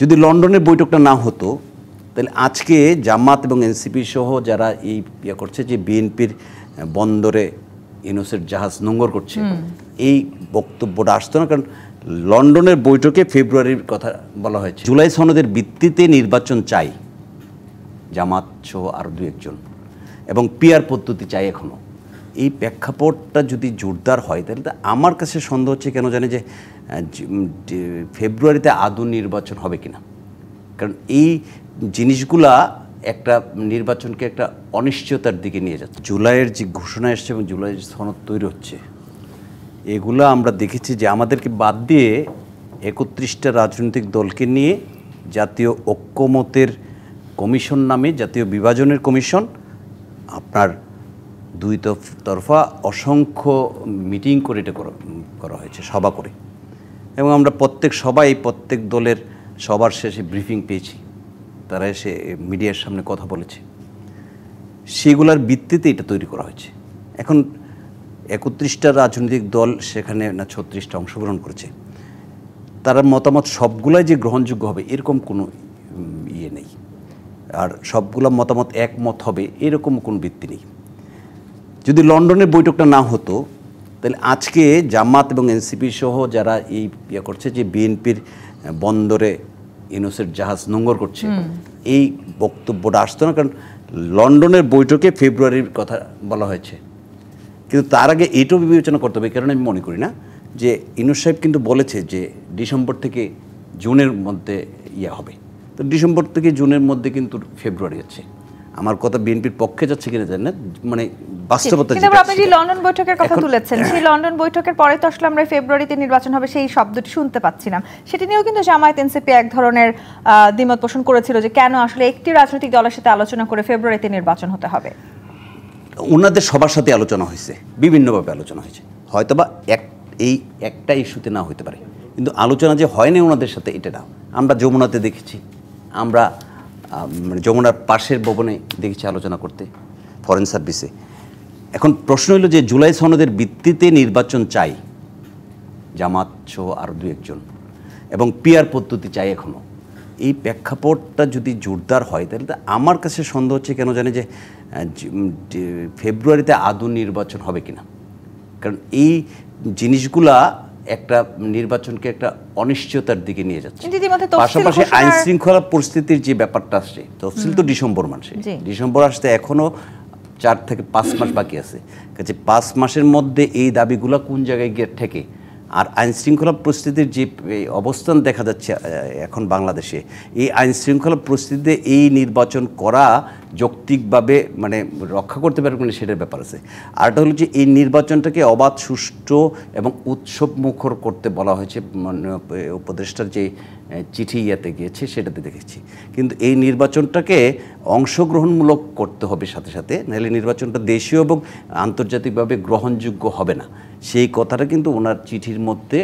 যদি লন্ডনের বৈঠকটা না হতো তাহলে আজকে জামাত এবং এনসিপি সহ যারা এই করছে যে বিএনপির বন্দরে ইউনূসের জাহাজ নোঙর করছে এই বক্তব্যটা আসতো না। কারণ লন্ডনের বৈঠকে ফেব্রুয়ারির কথা বলা হয়েছে, জুলাই সনদের ভিত্তিতে নির্বাচন চাই জামাত সহ আরও দু একজন, এবং পিআর পদ্ধতি চাই এখনও। এই প্রেক্ষাপটটা যদি জোরদার হয় তাহলে তো আমার কাছে সন্দেহ হচ্ছে কেন জানি যে ফেব্রুয়ারিতে আদৌ নির্বাচন হবে কিনা। কারণ এই জিনিসগুলা একটা নির্বাচনকে একটা অনিশ্চয়তার দিকে নিয়ে যাচ্ছে। জুলাইয়ের যে ঘোষণা এসছে এবং জুলাইয়ের সনদ তৈরি হচ্ছে, এগুলো আমরা দেখেছি যে আমাদেরকে বাদ দিয়ে 31টা রাজনৈতিক দলকে নিয়ে জাতীয় ঐক্যমতের কমিশন নামে, জাতীয় বিভাজনের কমিশন, আপনার দুই তরফা অসংখ্য মিটিং করে এটা করা হয়েছে, সভা করে, এবং আমরা প্রত্যেক দলের সবার শেষে ব্রিফিং পেয়েছি, তারা এসে মিডিয়ার সামনে কথা বলেছে। সেগুলোর ভিত্তিতে এটা তৈরি করা হয়েছে। এখন 31টা রাজনৈতিক দল সেখানে না 36টা অংশগ্রহণ করেছে, তার মতামত সবগুলাই যে গ্রহণযোগ্য হবে এরকম কোনো ইয়ে নেই, আর সবগুলো মতামত একমত হবে এরকম কোনো ভিত্তি নেই। যদি লন্ডনের বৈঠকটা না হতো তাহলে আজকে জামাত এবং এনসিপি সহ যারা এই করছে যে বিএনপির বন্দরে ইউনূসের জাহাজ নোঙর করছে এই বক্তব্যটা আসতো না। কারণ লন্ডনের বৈঠকে ফেব্রুয়ারির কথা বলা হয়েছে, কিন্তু তার আগে এটাও বিবেচনা করতে হবে। কারণ আমি মনে করি না যে ইউনূস সাহেব কিন্তু বলেছে যে ডিসেম্বর থেকে জুনের মধ্যে হবে, তো ডিসেম্বর থেকে জুনের মধ্যে কিন্তু ফেব্রুয়ারি হচ্ছে। আমার কথা বিএনপির পক্ষে যাচ্ছে কিনা জানি না, মানে বাস্তবতা। কিন্তু আপনি যে লন্ডন বৈঠকের কথা তুলেছেন, সেই লন্ডন বৈঠকের পরে তো আসলে আমরা ফেব্রুয়ারিতে নির্বাচন হবে সেই শব্দটি শুনতে পাচ্ছিলাম। সেটি নিয়েও কিন্তু জামায়াত এনসিপি এক ধরনের দ্বিমত পোষণ করেছিল যে কেন আসলে একটি রাজনৈতিক দলের সাথে আলোচনা করে ফেব্রুয়ারিতে নির্বাচন হতে হবে। ওনাদের সবার সাথে আলোচনা হয়েছে, বিভিন্নভাবে আলোচনা হয়েছে, হয়তোবা একটা ইস্যুতে না হতে পারে, কিন্তু আলোচনা যে হয়নি ওনাদের সাথে এটা না। আমরা যমুনাতে দেখেছি, আমরা যমুনার পাশের ভবনে দেখেছি আলোচনা করতে, ফরেন সার্ভিসে। এখন প্রশ্ন হলো যে জুলাই সনদের ভিত্তিতে নির্বাচন চাই জামাত সহ আরও দু একজন, এবং পিআর পদ্ধতি চাই এখনও। এই প্রেক্ষাপটটা যদি জোরদার হয় তাহলে তো আমার কাছে সন্দেহ হচ্ছে কেন জানি যে ফেব্রুয়ারিতে আদৌ নির্বাচন হবে কিনা। কারণ এই জিনিসগুলা একটা নির্বাচনকে একটা অনিশ্চয়তার দিকে নিয়ে যাচ্ছে। পাশাপাশি আইন শৃঙ্খলা পরিস্থিতির যে ব্যাপারটা আসছে, তফসিল তো ডিসেম্বর মাসে, ডিসেম্বর আসতে এখনও 4 থেকে 5 মাস বাকি আছে। কাজে 5 মাসের মধ্যে এই দাবিগুলো কোন জায়গায় গিয়ে ঠেকে, আর আইন শৃঙ্খলা পরিস্থিতির যে অবস্থান দেখা যাচ্ছে এখন বাংলাদেশে, এই আইন শৃঙ্খলা পরিস্থিতিতে এই নির্বাচন করা যৌক্তিকভাবে মানে রক্ষা করতে পারবে না সেটার ব্যাপার আছে। আরটা হলো যে এই নির্বাচনটাকে অবাধ, সুষ্ঠু এবং উৎসব মুখর করতে বলা হয়েছে, উপদেষ্টার যে চিঠি গিয়েছে সেটাতে দেখেছি। কিন্তু এই নির্বাচনটাকে অংশগ্রহণমূলক করতে হবে সাথে সাথে, নাহলে নির্বাচনটা দেশীয় এবং আন্তর্জাতিকভাবে গ্রহণযোগ্য হবে না। সেই কথাটা কিন্তু ওনার চিঠির মধ্যে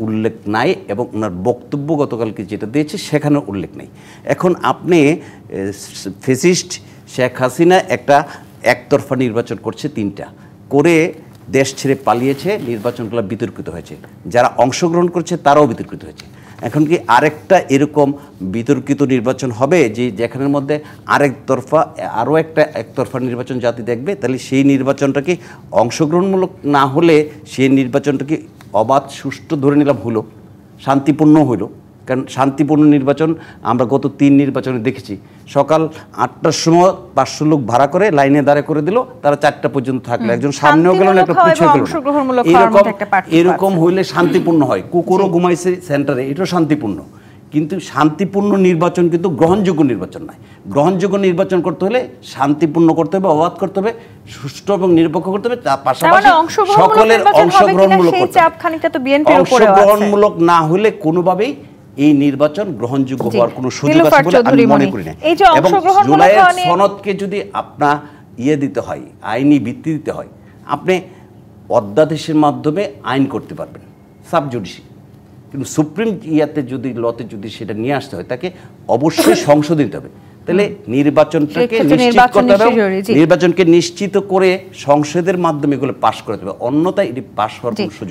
উল্লেখ নাই, এবং ওনার বক্তব্য গতকালকে যেটা দিয়েছে সেখানে উল্লেখ নেই। এখন আপনি ফ্যাসিস্ট শেখ হাসিনা একতরফা নির্বাচন করছে, 3টা করে দেশ ছেড়ে পালিয়েছে, নির্বাচনগুলো বিতর্কিত হয়েছে, যারা অংশগ্রহণ করছে তারাও বিতর্কিত হয়েছে। এখন কি আরেকটা এরকম বিতর্কিত নির্বাচন হবে যে যেখানের মধ্যে আরও একতরফা নির্বাচন জাতি দেখবে? তাহলে সেই নির্বাচনটা কি অংশগ্রহণমূলক না হলে সেই নির্বাচনটা কি অবাধ, সুষ্ঠু ধরে নিলাম হলো, শান্তিপূর্ণ হইল? কারণ শান্তিপূর্ণ নির্বাচন আমরা গত 3 নির্বাচনে দেখেছি, সকাল 8টার সময় 500 লোক ভাড়া করে লাইনে দাঁড়া করে দিল, তারা 4টা পর্যন্ত থাকলো, একজন সামনেও গেল না, একটা পিছিয়ে গেল না। এরকম হইলে শান্তিপূর্ণ হয়। কুকুরও ঘুমাইছে সেন্টারে, এটাও শান্তিপূর্ণ। কিন্তু শান্তিপূর্ণ নির্বাচন কিন্তু গ্রহণযোগ্য নির্বাচন নয়। গ্রহণযোগ্য নির্বাচন করতে হলে শান্তিপূর্ণ করতে হবে, অবাধ করতে হবে, সুষ্ঠু এবং নিরপেক্ষ করতে হবে, তার পাশাপাশি সকলের অংশগ্রহণমূলক না হলে কোনোভাবেই এই নির্বাচন গ্রহণযোগ্য হওয়ার কোনো সুযোগ আছে বলে আমি মনে করি না। এবং জুলাইয়ের সনদকে যদি আপনার দিতে হয়, আইনি ভিত্তি দিতে হয়, আপনি অধ্যাদেশের মাধ্যমে আইন করতে পারবেন, সাবজুডিশি। কিন্তু সুপ্রিম লতে যদি সেটা নিয়ে আসতে হয়, তাকে অবশ্যই সংশোধন দিতে হবে। তাহলে নির্বাচনটাকে নিশ্চিত করতে হবে, নির্বাচনকে নিশ্চিত করে সংসদের মাধ্যমে এগুলো পাশ করতে হবে, অন্যথায় এটি পাশ হওয়ার কোনো সুযোগ